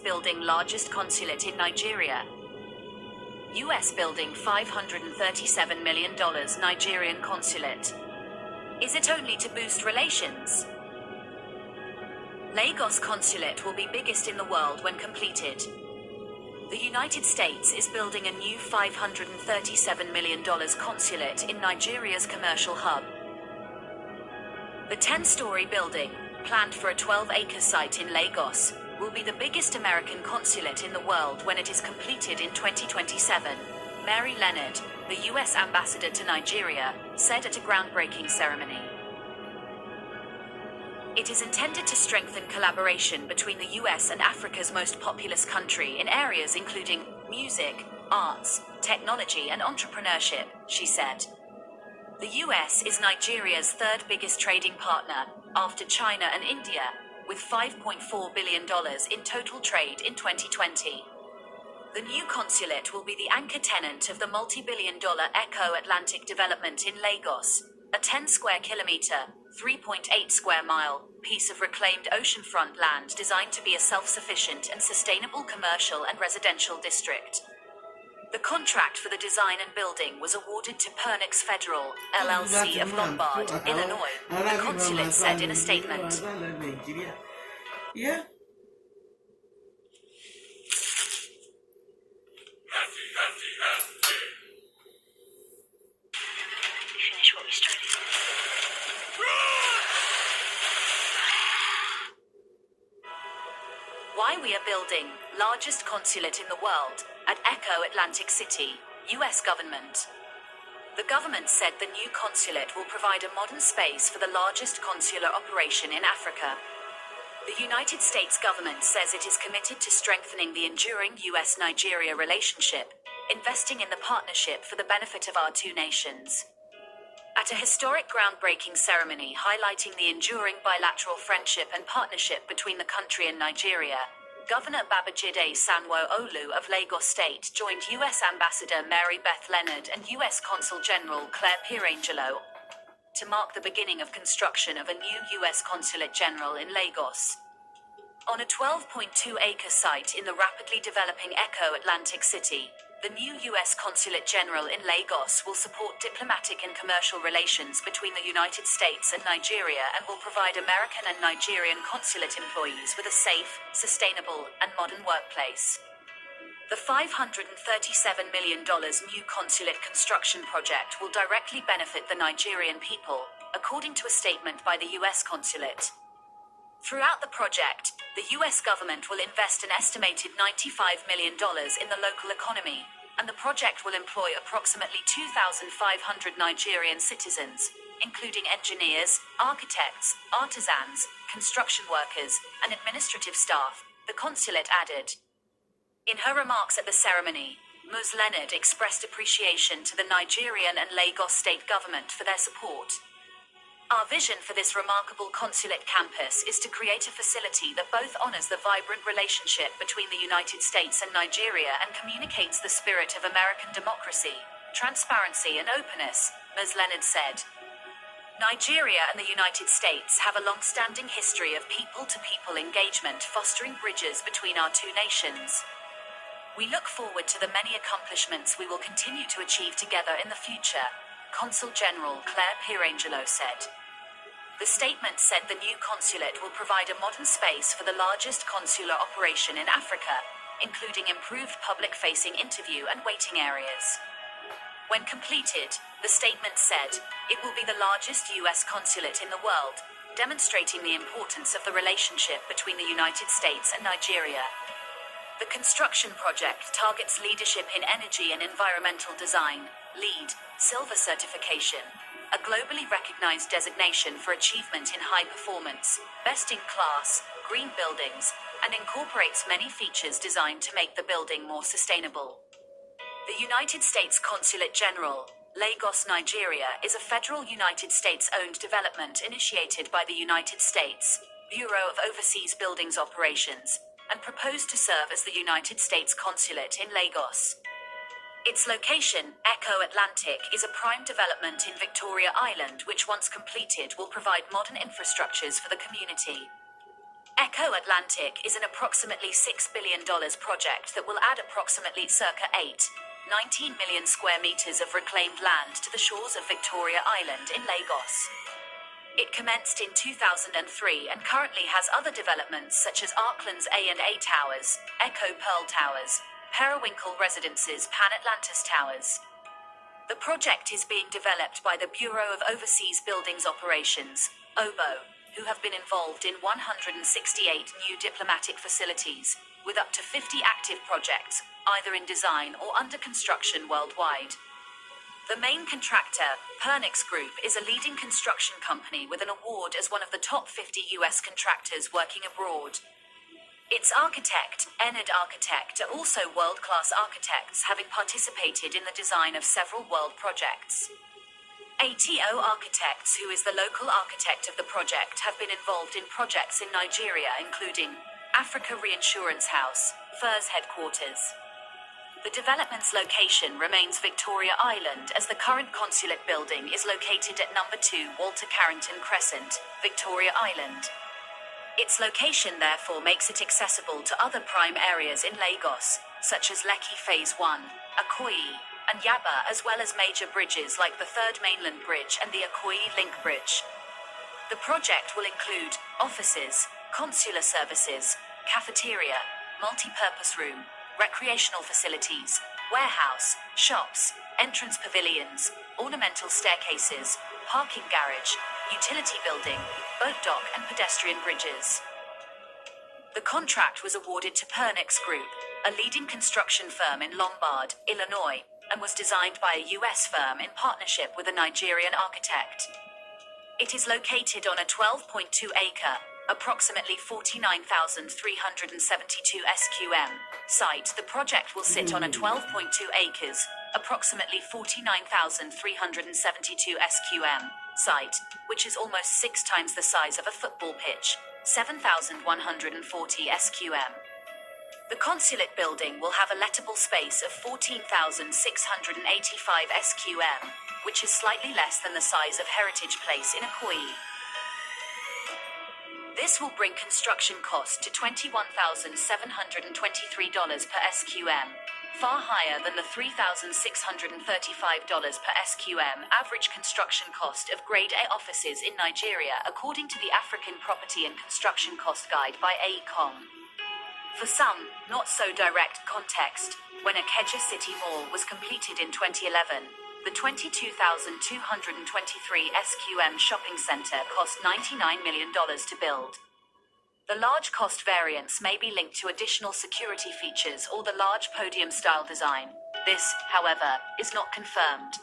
building largest consulate in Nigeria. US building $537 million Nigerian consulate. Is it only to boost relations? Lagos consulate will be biggest in the world when completed. The United States is building a new $537 million consulate in Nigeria's commercial hub. The 10-story building, planned for a 12-acre site in Lagos, will be the biggest American consulate in the world when it is completed in 2027, Mary Leonard, the U.S. ambassador to Nigeria, said at a groundbreaking ceremony. It is intended to strengthen collaboration between the U.S. and Africa's most populous country in areas including music, arts, technology and entrepreneurship, she said. The U.S. is Nigeria's third biggest trading partner, after China and India, with $5.4 billion in total trade in 2020. The new consulate will be the anchor tenant of the multi-billion-dollar Eco-Atlantic development in Lagos, a 10-square-kilometer, 3.8-square-mile piece of reclaimed oceanfront land designed to be a self-sufficient and sustainable commercial and residential district. The contract for the design and building was awarded to Pernix Federal, LLC of Lombard, Illinois, the consulate said in a statement. Yeah. Finish what we started. Why we are building largest consulate in the world at Eco-Atlantic City, U.S. government. The government said the new consulate will provide a modern space for the largest consular operation in Africa. The United States government says it is committed to strengthening the enduring U.S.-Nigeria relationship, investing in the partnership for the benefit of our two nations. At a historic groundbreaking ceremony highlighting the enduring bilateral friendship and partnership between the country and Nigeria, Governor Babajide Sanwo-Olu of Lagos State joined U.S. Ambassador Mary Beth Leonard and U.S. Consul General Claire Pierangelo to mark the beginning of construction of a new U.S. Consulate General in Lagos. On a 12.2-acre site in the rapidly developing Eco-Atlantic City, the new U.S. Consulate General in Lagos will support diplomatic and commercial relations between the United States and Nigeria and will provide American and Nigerian consulate employees with a safe, sustainable, and modern workplace. The $537 million new consulate construction project will directly benefit the Nigerian people, according to a statement by the U.S. consulate. Throughout the project, the U.S. government will invest an estimated $95 million in the local economy, and the project will employ approximately 2,500 Nigerian citizens, including engineers, architects, artisans, construction workers, and administrative staff, the consulate added. In her remarks at the ceremony, Ms. Leonard expressed appreciation to the Nigerian and Lagos state government for their support. Our vision for this remarkable consulate campus is to create a facility that both honors the vibrant relationship between the United States and Nigeria and communicates the spirit of American democracy, transparency and openness, Ms. Leonard said. Nigeria and the United States have a long-standing history of people-to-people engagement fostering bridges between our two nations. We look forward to the many accomplishments we will continue to achieve together in the future, Consul General Claire Pierangelo said. The statement said the new consulate will provide a modern space for the largest consular operation in Africa, including improved public-facing interview and waiting areas. When completed, the statement said, it will be the largest U.S. consulate in the world, demonstrating the importance of the relationship between the United States and Nigeria. The construction project targets leadership in energy and environmental design, LEED, Silver certification, a globally recognized designation for achievement in high performance, best-in-class, green buildings, and incorporates many features designed to make the building more sustainable. The United States Consulate General, Lagos, Nigeria, is a federal United States-owned development initiated by the United States Bureau of Overseas Buildings Operations, and proposed to serve as the United States Consulate in Lagos. Its location, Eco-Atlantic, is a prime development in Victoria Island which once completed will provide modern infrastructures for the community. Echo Atlantic is an approximately $6 billion project that will add approximately circa 19 million square meters of reclaimed land to the shores of Victoria Island in Lagos. It commenced in 2003 and currently has other developments such as Arklands A&A Towers, Echo Pearl Towers, Periwinkle Residences, Pan Atlantis Towers. The project is being developed by the Bureau of Overseas Buildings Operations, OBO, who have been involved in 168 new diplomatic facilities, with up to 50 active projects, either in design or under construction worldwide. The main contractor, Pernix Group, is a leading construction company with an award as one of the top 50 US contractors working abroad. Its architect, Enid Architect, are also world-class architects, having participated in the design of several world projects. ATO Architects, who is the local architect of the project, have been involved in projects in Nigeria including Africa Reinsurance House, FIR's headquarters. The development's location remains Victoria Island, as the current consulate building is located at number 2 Walter Carrington Crescent, Victoria Island. Its location therefore makes it accessible to other prime areas in Lagos, such as Lekki Phase 1, Ikoyi, and Yaba, as well as major bridges like the Third Mainland Bridge and the Ikoyi Link Bridge. The project will include offices, consular services, cafeteria, multi-purpose room, recreational facilities, warehouse, shops, entrance pavilions, ornamental staircases, parking garage, utility building, boat dock and pedestrian bridges. The contract was awarded to Pernix Group, a leading construction firm in Lombard, Illinois, and was designed by a US firm in partnership with a Nigerian architect. It is located on a 12.2-acre, approximately 49,372 SQM site. The project will sit on a 12.2 acres, approximately 49,372 SQM site, which is almost 6 times the size of a football pitch, 7,140 SQM. The consulate building will have a lettable space of 14,685 SQM, which is slightly less than the size of Heritage Place in Ikoyi. This will bring construction cost to $21,723 per SQM, far higher than the $3,635 per SQM average construction cost of Grade A offices in Nigeria, according to the African Property and Construction Cost Guide by AECOM. For some, not-so-direct context, when Ikeja City Mall was completed in 2011, the 22,223 SQM shopping center cost $99 million to build. The large cost variance may be linked to additional security features or the large podium-style design. This, however, is not confirmed.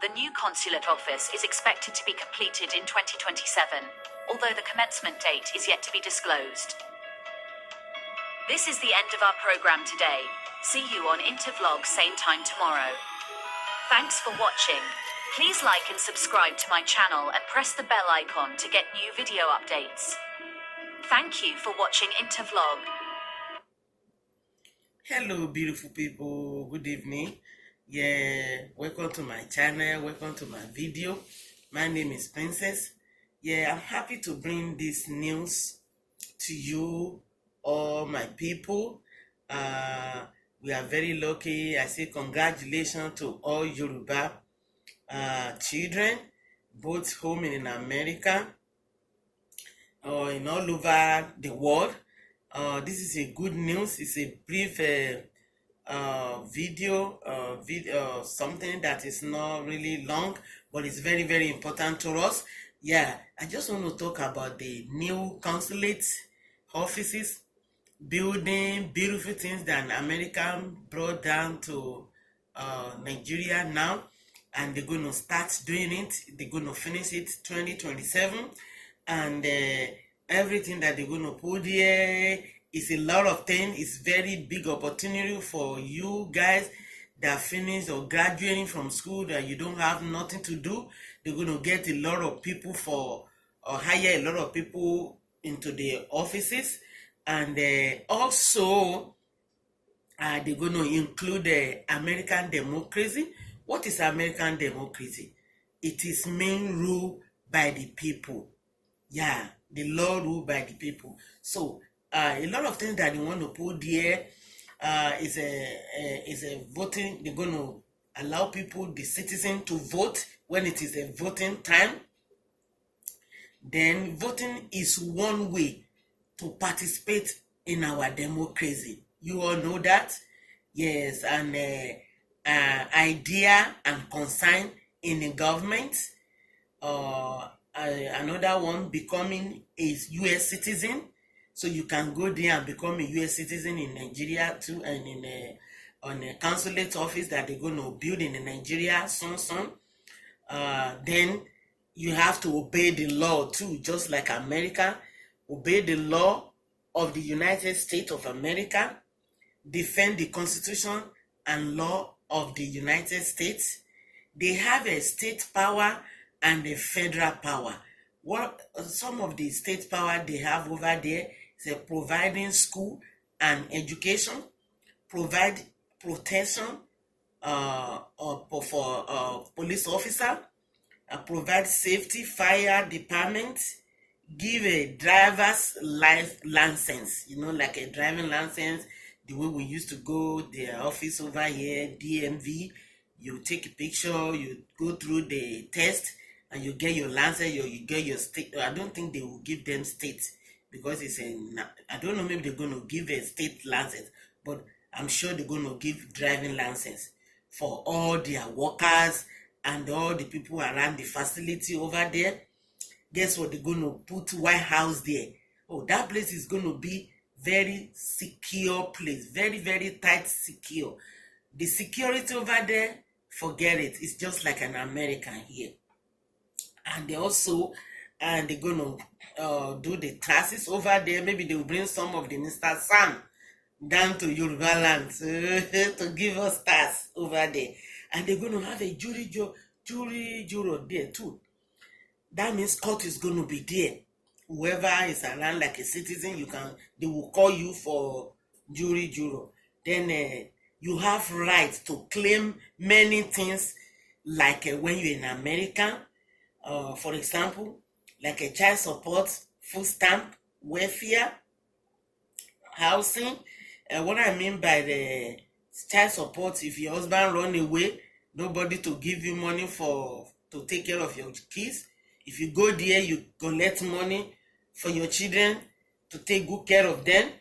The new consulate office is expected to be completed in 2027, although the commencement date is yet to be disclosed. This is the end of our program today. See you on Intervlog same time tomorrow. Thanks for watching. Please like and subscribe to my channel and press the bell icon to get new video updates. Thank you for watching Intervlog. Hello, beautiful people. Good evening. Yeah, welcome to my channel. Welcome to my video. My name is Princess. Yeah, I'm happy to bring this news to you, all my people. We are very lucky. I say congratulations to all Yoruba children, both home and in America, or in all over the world. This is a good news. It's a brief video, something that is not really long, but it's very, very important to us. Yeah, I just want to talk about the new consulate offices, building beautiful things that America brought down to Nigeria now, and they're going to start doing it. They're going to finish it 2027, and everything that they're going to put here is a lot of things. It's very big opportunity for you guys that finish or graduating from school that you don't have nothing to do. They're going to get a lot of people or hire a lot of people into the offices. And also, they're going to include American democracy. What is American democracy? It is main rule by the people. Yeah, the law ruled by the people. So a lot of things that they want to put there is a voting. They're going to allow people, the citizen, to vote when it is a voting time. Then voting is one way to participate in our democracy. You all know that? Yes, and idea and concern in the government. Another one, becoming a US citizen. So you can go there and become a US citizen in Nigeria too, and in on a consulate office that they're going to build in Nigeria soon. Then you have to obey the law too, just like America. Obey the law of the United States of America. Defend the Constitution and law of the United States. They have a state power and a federal power. What some of the state power they have over there is providing school and education, provide protection for police officer, provide safety, fire department, give a driver's license, like a driving license, the way we used to go the office over here, DMV. You take a picture, you go through the test, and you get your license, you get your state. I don't think they will give them state because I don't know, maybe they're going to give a state license, but I'm sure they're going to give driving license for all their workers and all the people around the facility over there. Guess what? They're going to put White House there. Oh, that place is going to be very secure place, very, very tight secure. The security over there, forget it. It's just like an American here. And they're going to do the classes over there. Maybe they will bring some of the Mr. Sam down to Yoruba land to give us stars over there. And they're going to have a jury juror there too. That means court is going to be there. Whoever is around like a citizen, they will call you for jury juror. Then you have rights to claim many things, like when you're in America, for example, like a child support, food stamp, welfare, housing. What I mean by the child support, if your husband run away, nobody to give you money to take care of your kids. If you go there, you collect money for your children to take good care of them.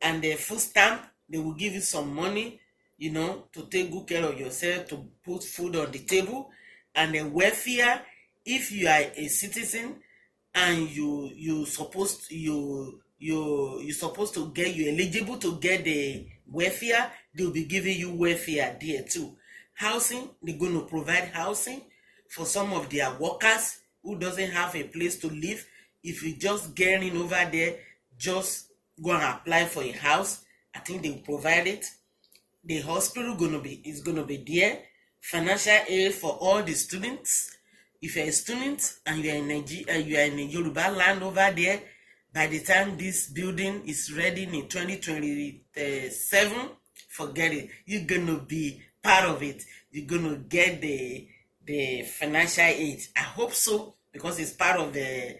And the food stamp, they will give you some money, to take good care of yourself, to put food on the table. And the welfare, if you are a citizen and you're eligible to get the welfare, they'll be giving you welfare there too. Housing, they're going to provide housing for some of their workers who doesn't have a place to live. If you just get in over there, just go and apply for a house. I think they will provide it. The hospital is gonna be there. Financial aid for all the students. If you're a student and you are in a Yoruba land over there, by the time this building is ready in 2027, forget it. You're gonna be part of it. You're gonna get the financial aid. I hope so, because it's part of the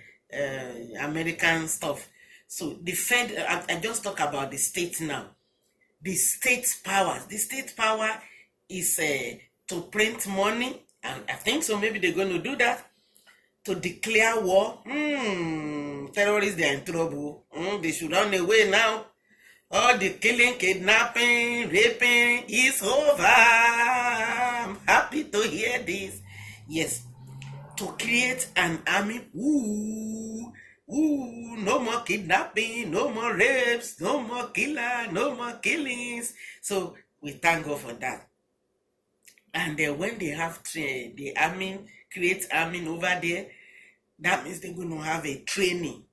American stuff. So the Fed, I just talk about the state now. The state power is to print money, and I think so. Maybe they're going to do that, to declare war. Terrorists, they're in trouble. They should run away now. All the killing, kidnapping, raping is over. I'm happy to hear this. Yes, to create an army. No more kidnapping, no more rapes, no more no more killings. So we thank God for that. And then when they have the army, create army over there, that means they're going to have a training.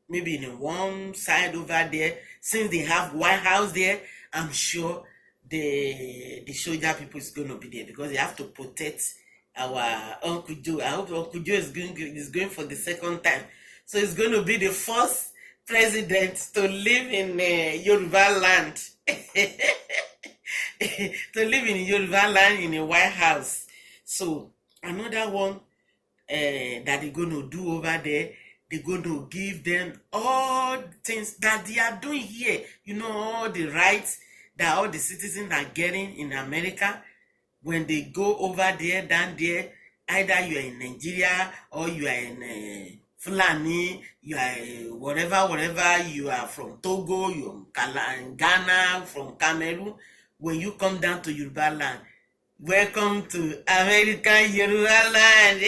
Maybe in one side over there, since they have White House there, I'm sure the soldier people is going to be there, because they have to protect our Uncle Joe. I hope Uncle Joe is going for the second time. So it's going to be the first president to live in Yoruba land. To live in Yoruba land in a White House. So another one that they're going to do over there, They're going to give them all things that they are doing here. You know, all the rights that all the citizens are getting in America. When they go over there, down there, either you are in Nigeria or you are in Fulani, you are whatever, you are from Togo, you are in Ghana, from Cameroon. When you come down to Yoruba land, welcome to American Yoruba land.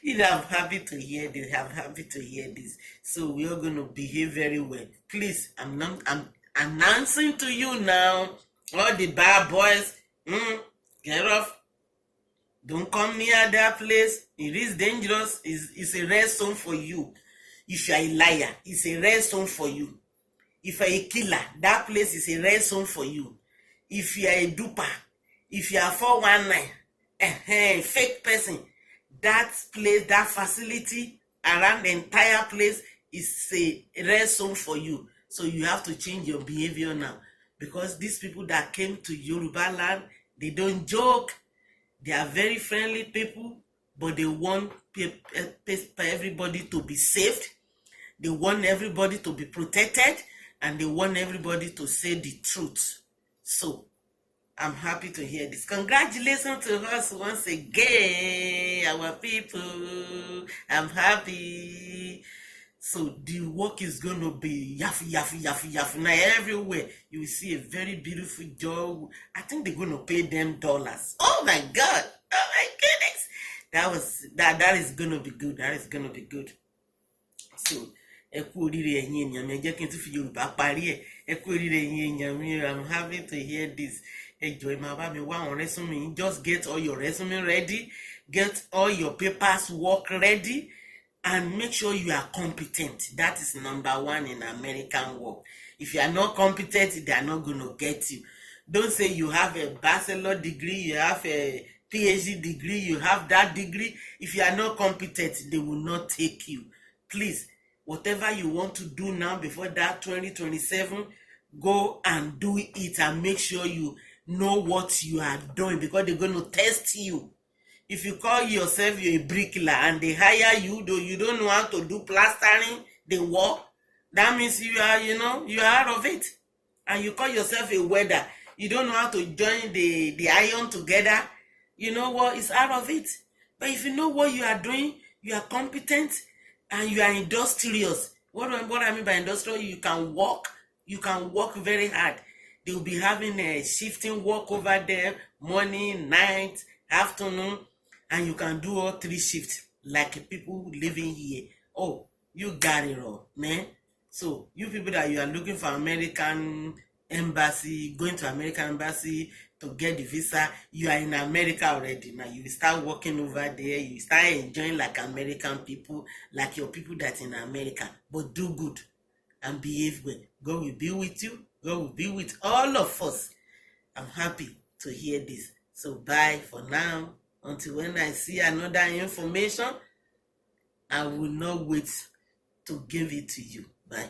You know, I'm happy to hear this. I'm happy to hear this. So we are going to behave very well. Please, I'm announcing to you now, all the bad boys, get off. Don't come near that place. It is dangerous. It's a red zone for you. If you are a liar, it's a red zone for you. If you are a killer, that place is a red zone for you. If you are a duper, if you are 419, fake person, that place, that facility around the entire place is a red zone for you. So you have to change your behavior now. Because these people that came to Yoruba land, they don't joke. They are very friendly people, but they want everybody to be saved. They want everybody to be protected, and they want everybody to say the truth. So, I'm happy to hear this. Congratulations to us once again, our people. I'm happy. So the work is going to be yafu. Now everywhere you will see a very beautiful job. I think they're going to pay them dollars. Oh my God. Oh my goodness. That is going to be good. That is going to be good. So, I'm happy to hear this. Enjoy my baby. Resume. Just get all your resume ready. Get all your papers work ready. And make sure you are competent. That is number one in American work. If you are not competent, they are not going to get you. Don't say you have a bachelor degree, you have a PhD degree, you have that degree. If you are not competent, they will not take you. Please, whatever you want to do now before that 2027, go and do it and make sure you know what you are doing, because they're going to test you. If you call yourself you're a bricklayer and they hire you, though you don't know how to do plastering the wall, that means you are, you are out of it. And you call yourself a welder, you don't know how to join the iron together, you know what, it's out of it. But if you know what you are doing, you are competent and you are industrious. What I mean by industrial, you can work very hard. They will be having a shifting work over there, morning, night, afternoon, and you can do all 3 shifts like people living here. Oh, you got it all, man. So you people that you are looking for American embassy, going to American embassy to get the visa, you are in America already. Now you will start working over there, you will start enjoying like American people, like your people that's in America. But do good and behave well. God will be with you. God will be with all of us. I'm happy to hear this. So bye for now. Until when I see another information, I will not wait to give it to you. Bye.